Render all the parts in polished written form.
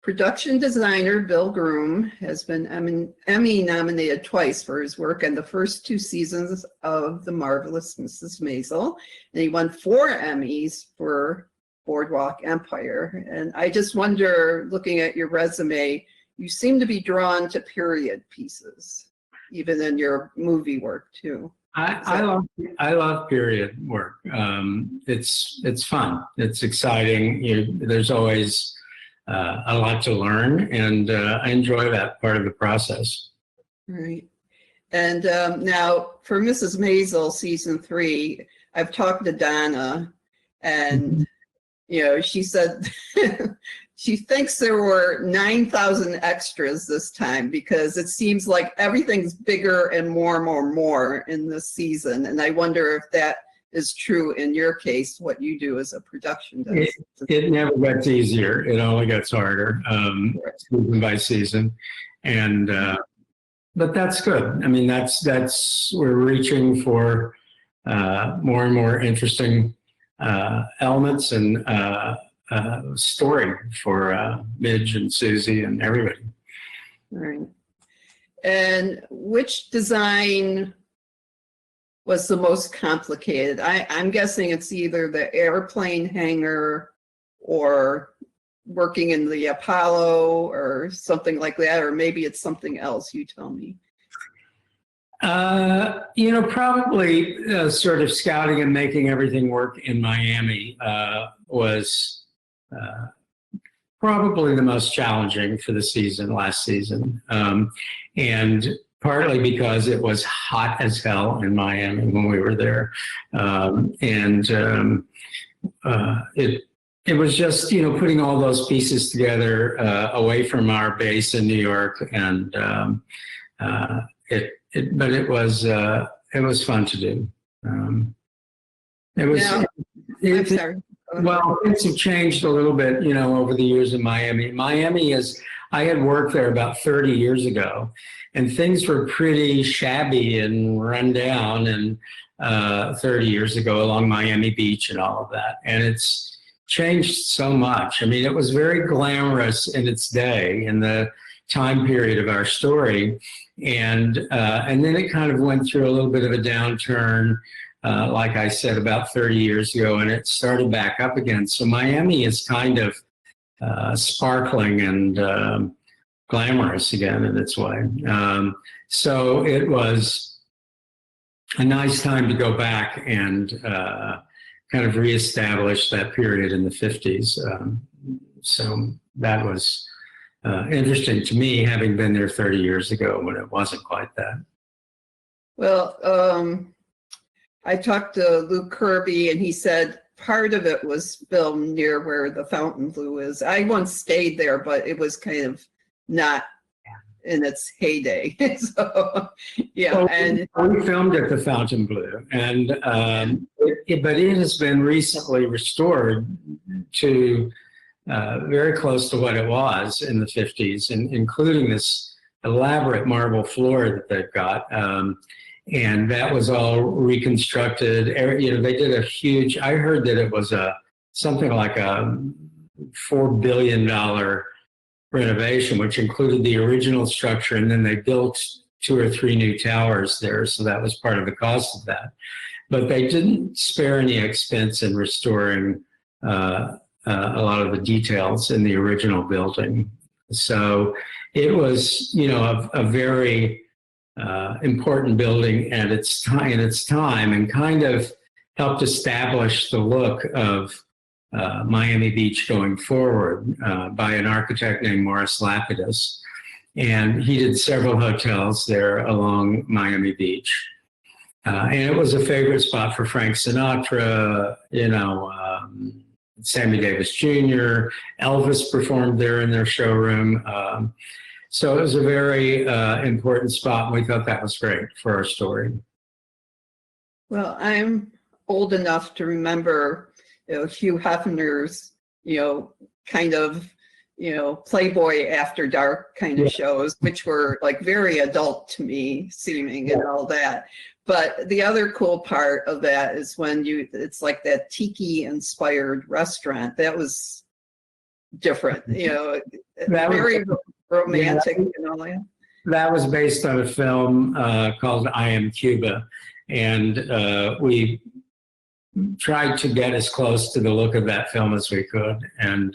production designer Bill Groom has been Emmy nominated twice for his work on the first 2 seasons of The Marvelous Mrs. Maisel, and he won 4 Emmys for Boardwalk Empire. And I just wonder, looking at your resume, you seem to be drawn to period pieces, even in your movie work too. I love period work. It's fun. It's exciting. There's always a lot to learn, and I enjoy that part of the process. Right. And now for Mrs. Maisel season 3, I've talked to Donna, and she said she thinks there were 9,000 extras this time, because it seems like everything's bigger and more in this season. And I wonder if that is true in your case, what you do as a production does. It never gets easier. It only gets harder, season by season. And but that's good. I mean, that's we're reaching for more and more interesting elements and story for Midge and Susie and everybody. Right. And which design was the most complicated? I'm guessing it's either the airplane hangar or working in the Apollo or something like that, or maybe it's something else. You tell me. Probably sort of scouting and making everything work in Miami was probably the most challenging for the last season. And partly because it was hot as hell in Miami when we were there. It was just, putting all those pieces together away from our base in New York. And but it was fun to do. It was. I'm sorry. Well, things have changed a little bit, over the years in Miami. I had worked there about 30 years ago, and things were pretty shabby and run down and 30 years ago along Miami Beach and all of that. And it's changed so much. I mean, it was very glamorous in its day, in the time period of our story. And then it kind of went through a little bit of a downturn, like I said, about 30 years ago, and it started back up again. So Miami is kind of sparkling and glamorous again in its way. So it was a nice time to go back and kind of reestablish that period in the 50s. So that was interesting to me, having been there 30 years ago when it wasn't quite that. Well, I talked to Luke Kirby, and he said part of it was filmed near where the Fontainebleau is. I once stayed there, but it was kind of not in its heyday. So, yeah. Well, and we filmed at the Fontainebleau, and but it has been recently restored to very close to what it was in the 50s, and including this elaborate marble floor that they've got. And that was all reconstructed. They did a huge, I heard that it was something like a $4 billion renovation, which included the original structure, and then they built 2 or 3 new towers there, so that was part of the cost of that. But they didn't spare any expense in restoring a lot of the details in the original building. So it was, a very important building at its time, and kind of helped establish the look of Miami Beach going forward by an architect named Morris Lapidus. And he did several hotels there along Miami Beach. And it was a favorite spot for Frank Sinatra, Sammy Davis Jr., Elvis performed there in their showroom. So it was a very important spot, and we thought that was great for our story. well, I'm old enough to remember, Hugh Hefner's, kind of, Playboy After Dark kind of shows, which were like very adult to me seeming and all that. But the other cool part of that is when it's like that tiki inspired restaurant. That was different, very romantic and all that. That was based on a film called I Am Cuba, and we tried to get as close to the look of that film as we could, and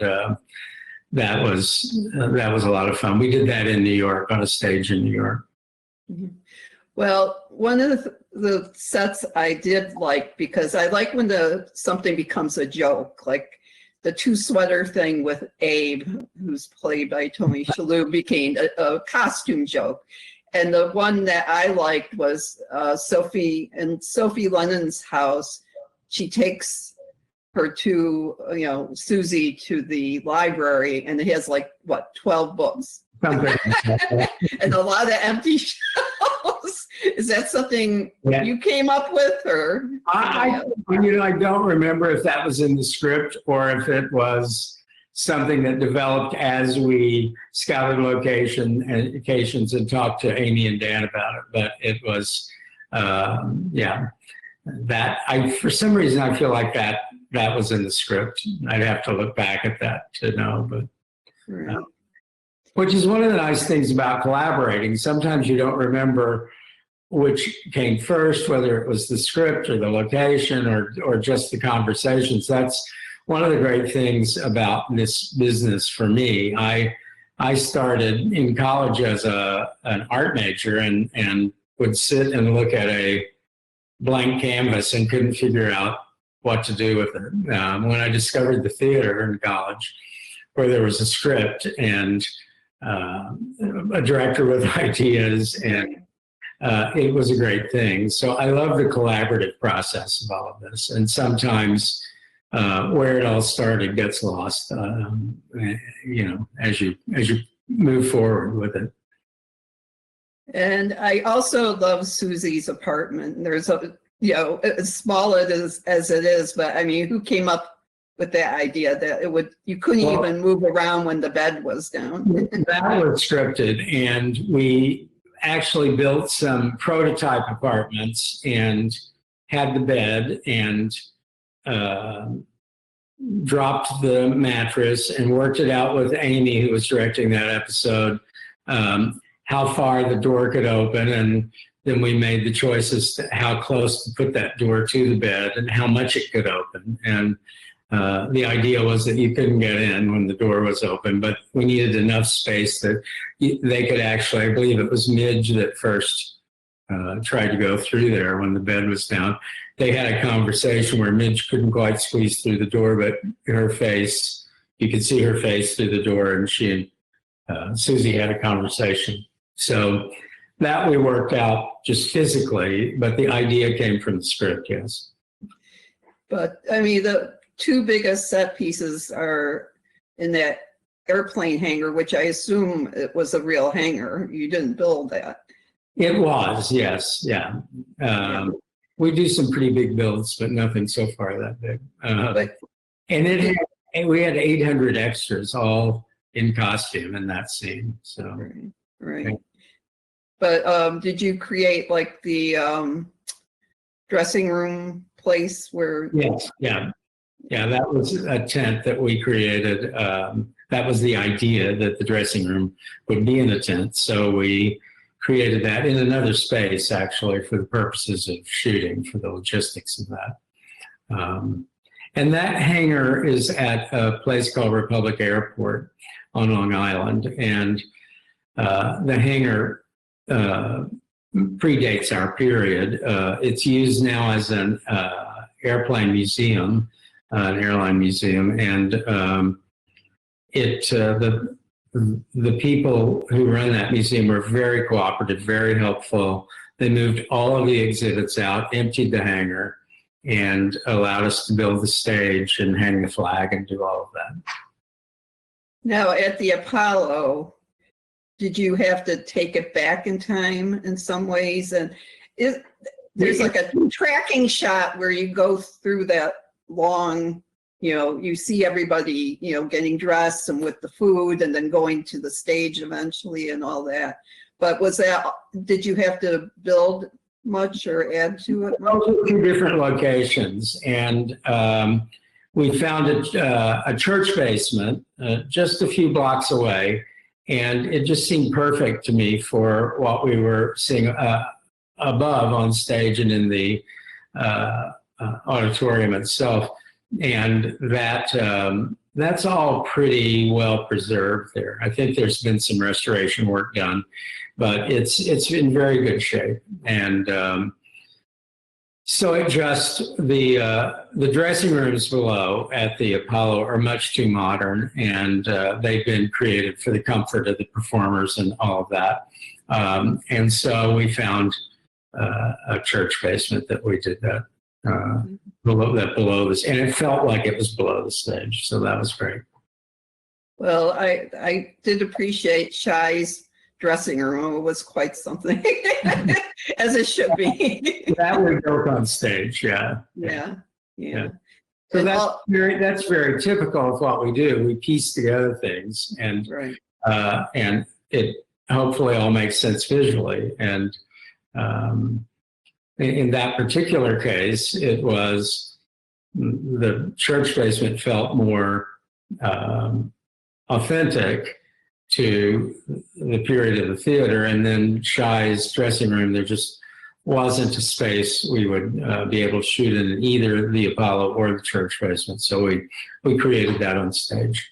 that was a lot of fun. We did that in New York, on a stage in New York. Mm-hmm. Well, one of the sets I did like, because I like when something becomes a joke, like the two sweater thing with Abe, who's played by Tony Shalhoub, became a costume joke. And the one that I liked was Sophie Lennon's house. She takes her to, Susie to the library, and it has 12 books. And a lot of empty shelves. Is that something you came up with, or? I don't remember if that was in the script or if it was something that developed as we scouted locations and talked to Amy and Dan about it. But it was, for some reason, I feel like that was in the script. I'd have to look back at that to know, but. Right. Which is one of the nice things about collaborating. Sometimes you don't remember which came first, whether it was the script or the location or just the conversations. That's one of the great things about this business for me. I started in college as an art major and would sit and look at a blank canvas and couldn't figure out what to do with it. When I discovered the theater in college, where there was a script and a director with ideas, and it was a great thing. So I love the collaborative process of all of this. And sometimes where it all started gets lost, as you move forward with it. And I also love Susie's apartment. There's as small as it is, but I mean, who came up with that idea that you couldn't even move around when the bed was down? That was scripted, and we actually built some prototype apartments and had the bed and dropped the mattress and worked it out with Amy, who was directing that episode, how far the door could open, and then we made the choices to how close to put that door to the bed and how much it could open. And the idea was that you couldn't get in when the door was open, but we needed enough space that they could actually, I believe it was Midge that first tried to go through there when the bed was down. They had a conversation where Midge couldn't quite squeeze through the door, but her face, you could see her face through the door, and she and Susie had a conversation. So that we worked out just physically, but the idea came from the script, yes. But I mean, the two biggest set pieces are in that airplane hangar, which I assume it was a real hangar. You didn't build that. It was, yes, yeah. We do some pretty big builds, but nothing so far that big. We had 800 extras, all in costume in that scene. So right. But did you create the dressing room place where? Yes, yeah. That was a tent that we created. That was the idea, that the dressing room would be in a tent. So we created that in another space, actually, for the purposes of shooting, for the logistics of that. And that hangar is at a place called Republic Airport on Long Island. And the hangar predates our period. It's used now as an airplane museum, an airline museum, and the people who run that museum were very cooperative, very helpful. They moved all of the exhibits out, emptied the hangar, and allowed us to build the stage and hang the flag and do all of that. Now, at the Apollo, did you have to take it back in time in some ways? And there's like a tracking shot where you go through that long, you see everybody, getting dressed and with the food and then going to the stage eventually and all that. But did you have to build much or add to it? Those are two different locations. And we found a church basement just a few blocks away, and it just seemed perfect to me for what we were seeing above on stage and in the auditorium itself. And that's all pretty well preserved there. I think there's been some restoration work done, but it's in very good shape. And so it just the dressing rooms below at the Apollo are much too modern, and they've been created for the comfort of the performers and all of that. And so we found a church basement that we did that below this, and it felt like it was below the stage. So that was great. Well, I did appreciate Shai's dressing room. It was quite something, as it should be. That we built on stage, yeah. Yeah. So that's very typical of what we do. We piece together things, and and it hopefully all makes sense visually. And in that particular case, it was the church basement felt more authentic to the period of the theater, and then Shai's dressing room, there just wasn't a space we would be able to shoot in either the Apollo or the church basement. So we created that on stage.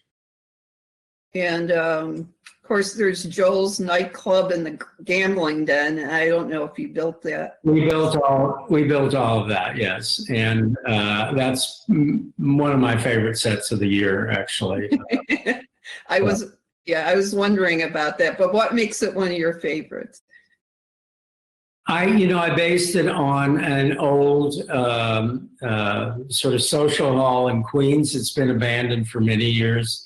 And of course, there's Joel's nightclub and the gambling den. And I don't know if you built that. We built all of that, yes. And that's one of my favorite sets of the year, actually. I was wondering about that, but what makes it one of your favorites? I based it on an old sort of social hall in Queens. It's been abandoned for many years,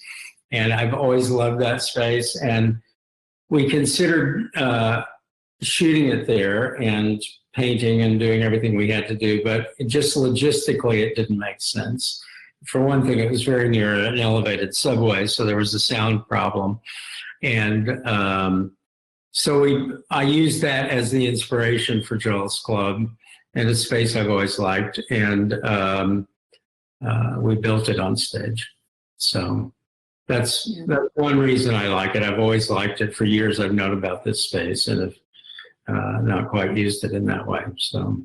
and I've always loved that space. And we considered shooting it there and painting and doing everything we had to do, but just logistically, it didn't make sense. For one thing, it was very near an elevated subway, so there was a sound problem. And so I used that as the inspiration for Joel's Club, and a space I've always liked, and we built it on stage. So that's one reason I like it. I've always liked it. For years I've known about this space and have not quite used it in that way. So.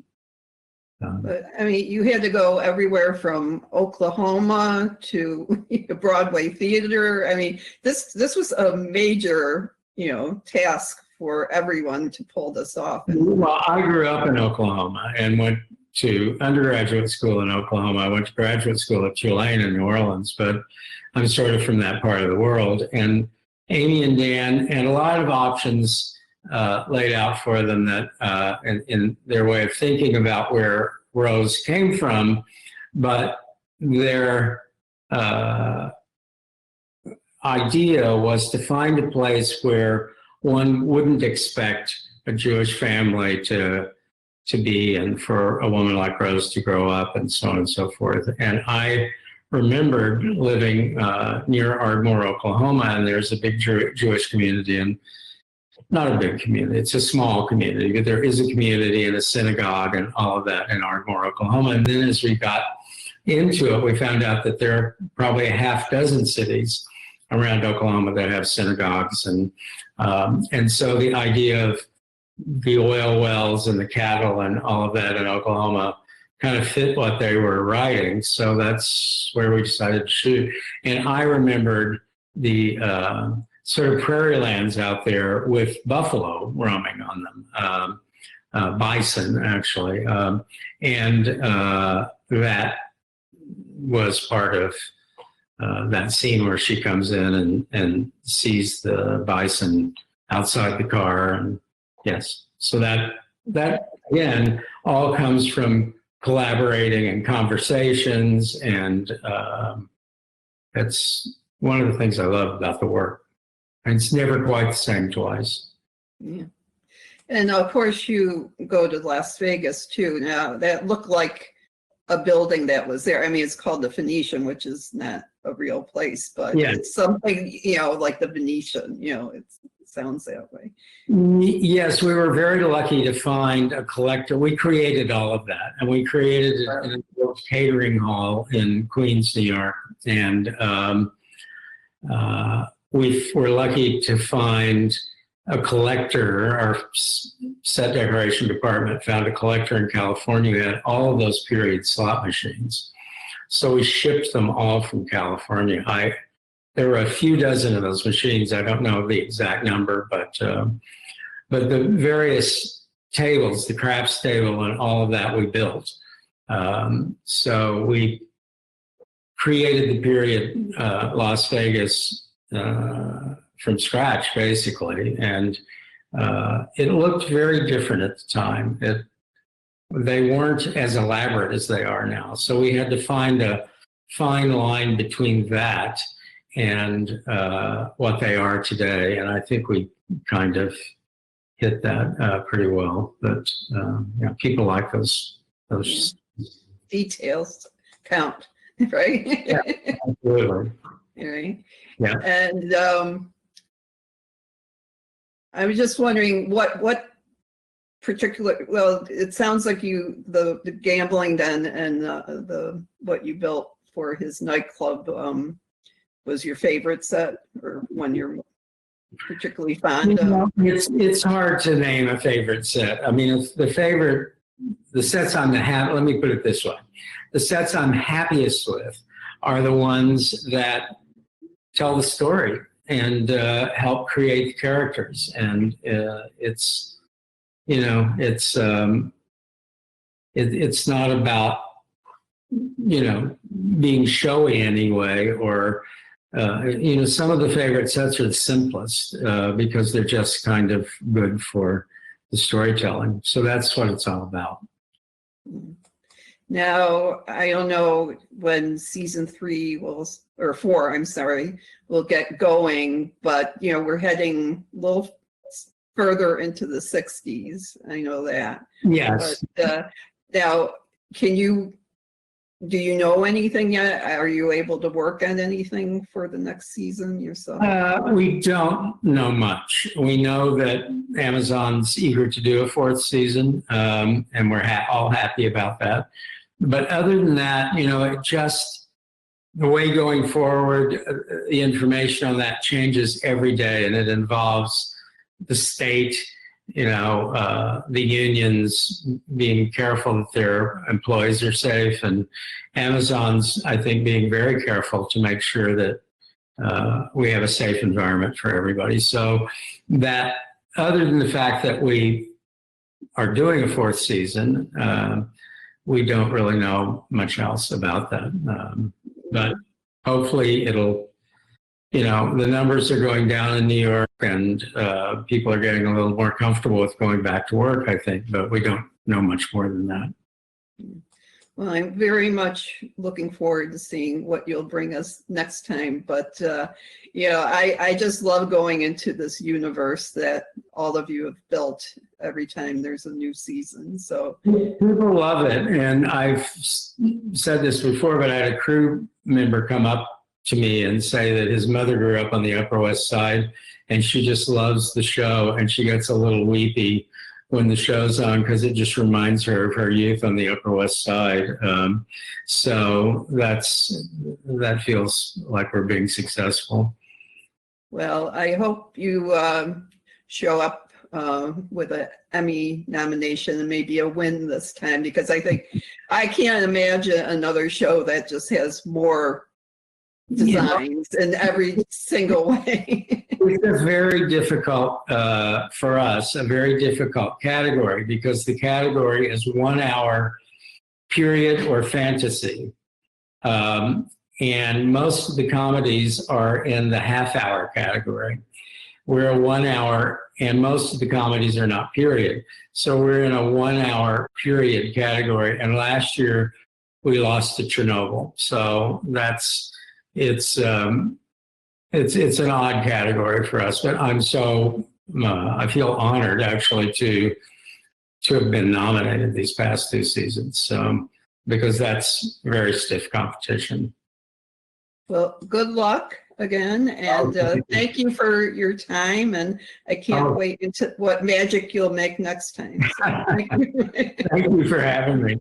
But I mean, you had to go everywhere from Oklahoma to Broadway theater. I mean, this was a major, task for everyone to pull this off. Well, I grew up in Oklahoma and went to undergraduate school in Oklahoma. I went to graduate school at Tulane in New Orleans, but I'm sort of from that part of the world. And Amy and Dan had a lot of options laid out for them that in their way of thinking about where Rose came from, but their idea was to find a place where one wouldn't expect a Jewish family to be, and for a woman like Rose to grow up, and so on and so forth. And I remembered living near Ardmore, Oklahoma, and there's a big Jewish community, and not a big community, it's a small community, but there is a community and a synagogue and all of that in Ardmore, Oklahoma. And then as we got into it, we found out that there are probably a half dozen cities around Oklahoma that have synagogues. And so the idea of the oil wells and the cattle and all of that in Oklahoma kind of fit what they were writing. So that's where we decided to shoot. And I remembered the sort of prairie lands out there with buffalo roaming on them, bison actually. And that was part of that scene where she comes in and sees the bison outside the car. And yes, so that again, all comes from collaborating and conversations. And that's one of the things I love about the work. And it's never quite the same twice. Yeah. And of course you go to Las Vegas too. Now that looked like a building that was there. I mean, it's called the Phoenician, which is not a real place, but it's something, like the Venetian, it's sounds that way. Yes, we were very lucky to find a collector. We created all of that, and we created it in a catering hall in Queens, New York. And we were lucky to find a collector. Our set decoration department found a collector in California who had all of those period slot machines. So we shipped them all from California. There were a few dozen of those machines. I don't know the exact number, but the various tables, the craps table and all of that we built. So we created the period Las Vegas from scratch, basically. And it looked very different at the time. They weren't as elaborate as they are now. So we had to find a fine line between that and what they are today. And I think we kind of hit that pretty well. But people like those details count, right? Yeah, absolutely. Right. Yeah. And I was just wondering what particular, well, it sounds like the gambling den and the what you built for his nightclub was your favorite set, or one you're particularly fond of? It's hard to name a favorite set. I mean, the sets let me put it this way. The sets I'm happiest with are the ones that tell the story and help create the characters. And it's not about, being showy anyway, or, some of the favorite sets are the simplest because they're just kind of good for the storytelling. So that's what it's all about. Now, I don't know when season 4, I'm sorry, will get going, but, we're heading a little further into the 60s. I know that. Yes. But now, do you know anything yet? Are you able to work on anything for the next season yourself? We don't know much. We know that Amazon's eager to do a 4th season, and we're all happy about that. But other than that, the way going forward, the information on that changes every day, and it involves the state, the unions being careful that their employees are safe, and Amazon's, I think, being very careful to make sure that we have a safe environment for everybody. So that, other than the fact that we are doing a 4th season, we don't really know much else about that. But hopefully it'll, the numbers are going down in New York, and people are getting a little more comfortable with going back to work, I think, but we don't know much more than that. Well, I'm very much looking forward to seeing what you'll bring us next time. But, I just love going into this universe that all of you have built every time there's a new season. So people love it. And I've said this before, but I had a crew member come up to me and say that his mother grew up on the Upper West Side, and she just loves the show, and she gets a little weepy when the show's on because it just reminds her of her youth on the Upper West Side. So that feels like we're being successful. Well, I hope you show up with an Emmy nomination and maybe a win this time, because I can't imagine another show that just has more designs in every single way. It's a very difficult, for us, a very difficult category, because the category is 1 hour period or fantasy. And most of the comedies are in the half-hour category. We're a 1 hour, and most of the comedies are not period. So we're in a 1 hour period category. And last year we lost to Chernobyl. So it's an odd category for us, but I feel honored actually to have been nominated these past 2 seasons, because that's very stiff competition. Well, good luck. again, and thank you for your time, and I can't wait into what magic you'll make next time. So, thank you. Thank you for having me.